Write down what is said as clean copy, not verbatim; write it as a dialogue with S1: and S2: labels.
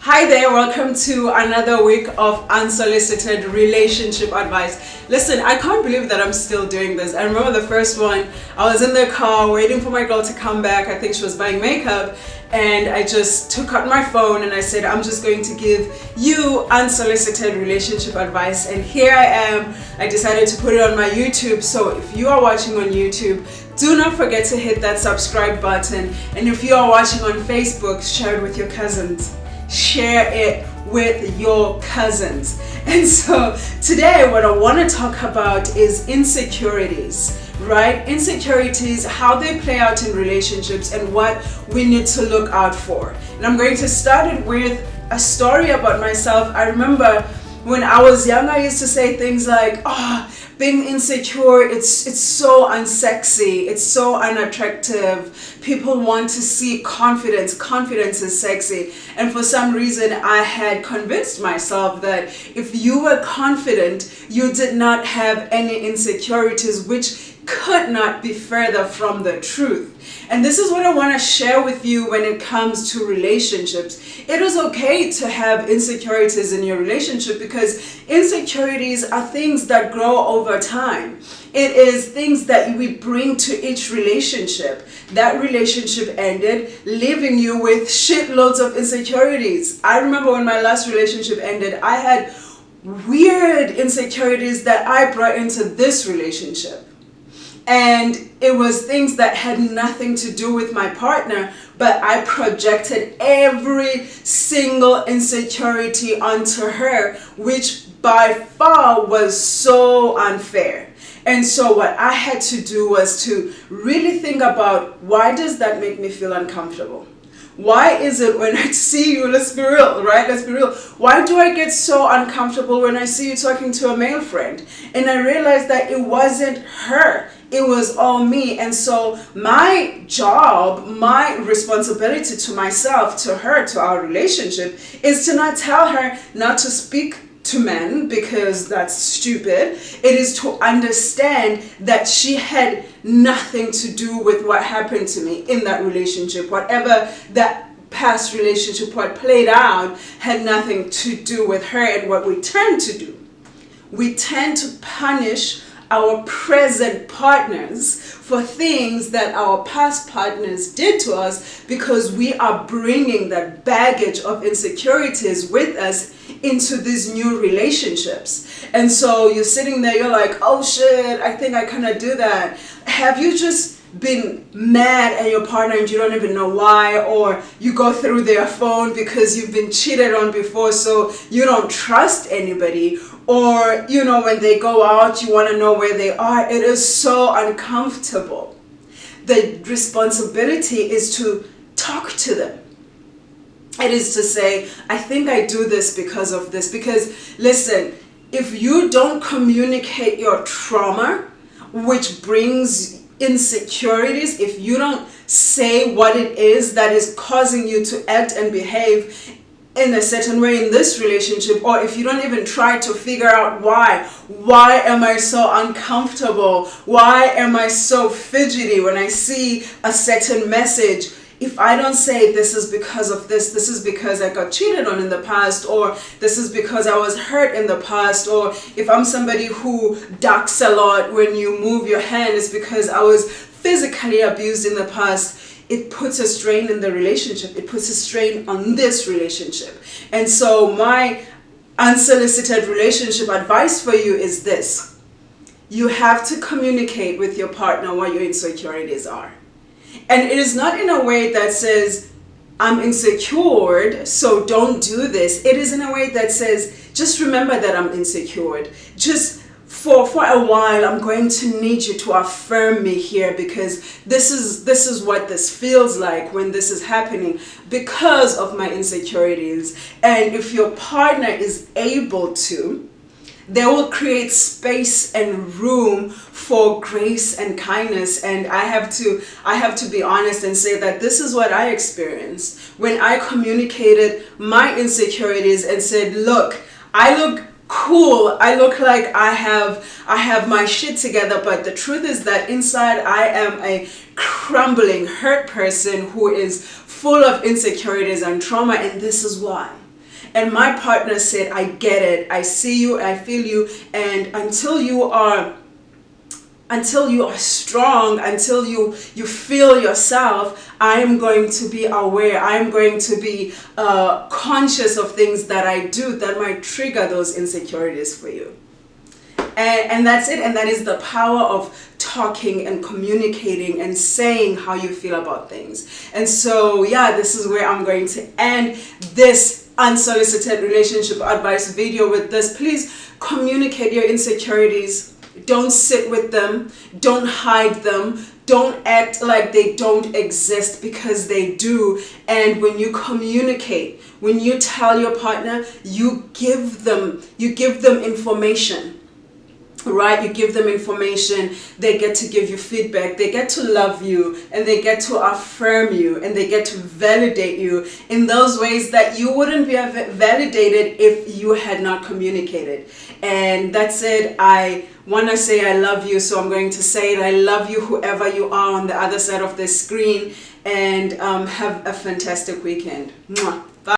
S1: Hi there, welcome to another week of unsolicited relationship advice. Listen, I can't believe that I'm still doing this. I remember the first one, I was in the car waiting for my girl to come back. I think she was buying makeup, and I just took out my phone and I said, I'm just going to give you unsolicited relationship advice. And here I am. I decided to put it on my YouTube. So if you are watching on YouTube, do not forget to hit that subscribe button. And if you are watching on Facebook, share it with your cousins. Share it with your cousins. And so today what I want to talk about is insecurities, right? Insecurities, how they play out in relationships and what we need to look out for. And I'm going to start it with a story about myself. I remember when I was young, I used to say things like, being insecure, it's so unsexy, it's so unattractive. People want to see confidence. Confidence is sexy. And for some reason, I had convinced myself that if you were confident, you did not have any insecurities, which could not be further from the truth. And this is what I want to share with you when it comes to relationships. It is okay to have insecurities in your relationship because insecurities are things that grow over time. It is things that we bring to each relationship. That relationship ended, leaving you with shitloads of insecurities. I remember when my last relationship ended, I had weird insecurities that I brought into this relationship. And it was things that had nothing to do with my partner, but I projected every single insecurity onto her, which by far was so unfair. And so what I had to do was to really think about, why does that make me feel uncomfortable? Why is it when I see you, let's be real, right? Let's be real. Why do I get so uncomfortable when I see you talking to a male friend? And I realized that it wasn't her. It was all me. And so my job, my responsibility to myself, to her, to our relationship is to not tell her not to speak to men because that's stupid. It is to understand that she had nothing to do with what happened to me in that relationship. Whatever that past relationship, what played out, had nothing to do with her. And what we tend to do, we tend to punish our present partners for things that our past partners did to us because we are bringing that baggage of insecurities with us into these new relationships. And so you're sitting there, you're like, oh shit, I think I kind of do that. Have you just been mad at your partner and you don't even know why, or you go through their phone because you've been cheated on before so you don't trust anybody, or when they go out you want to know where they are? It is so uncomfortable. The responsibility is to talk to them. It is to say, I think I do this because of this. Because listen, if you don't communicate your trauma, which brings insecurities, if you don't say what it is that is causing you to act and behave in a certain way in this relationship, or if you don't even try to figure out why am I so uncomfortable, why am I so fidgety when I see a certain message, if I don't say this is because of this is because I got cheated on in the past, or this is because I was hurt in the past, or if I'm somebody who ducks a lot when you move your hand, it's because I was physically abused in the past. It puts a strain in the relationship. It puts a strain on this relationship. And so my unsolicited relationship advice for you is this. You have to communicate with your partner what your insecurities are. And it is not in a way that says, I'm insecure, so don't do this. It is in a way that says, just remember that I'm insecure. Just for a while, I'm going to need you to affirm me here, because this is what this feels like when this is happening because of my insecurities. And if your partner is able to, they will create space and room for grace and kindness. And I have to be honest and say that this is what I experienced when I communicated my insecurities and said, look, I look cool, I look like I have my shit together, but the truth is that inside I am a crumbling, hurt person who is full of insecurities and trauma, and this is why. And my partner said, I get it, I see you, I feel you, and until you are strong, until you feel yourself, I am going to be aware, I am going to be conscious of things that I do that might trigger those insecurities for you. And that's it. And that is the power of talking and communicating and saying how you feel about things. And so, yeah, this is where I'm going to end this unsolicited relationship advice video with this. Please communicate your insecurities. Don't sit with them. Don't hide them. Don't act like they don't exist, because they do. And when you communicate, when you tell your partner, you give them information. Right? You give them information, they get to give you feedback, they get to love you, and they get to affirm you, and they get to validate you in those ways that you wouldn't be validated if you had not communicated. And that's it. I want to say I love you, so I'm going to say it. I love you, whoever you are on the other side of the screen, and have a fantastic weekend. Mwah.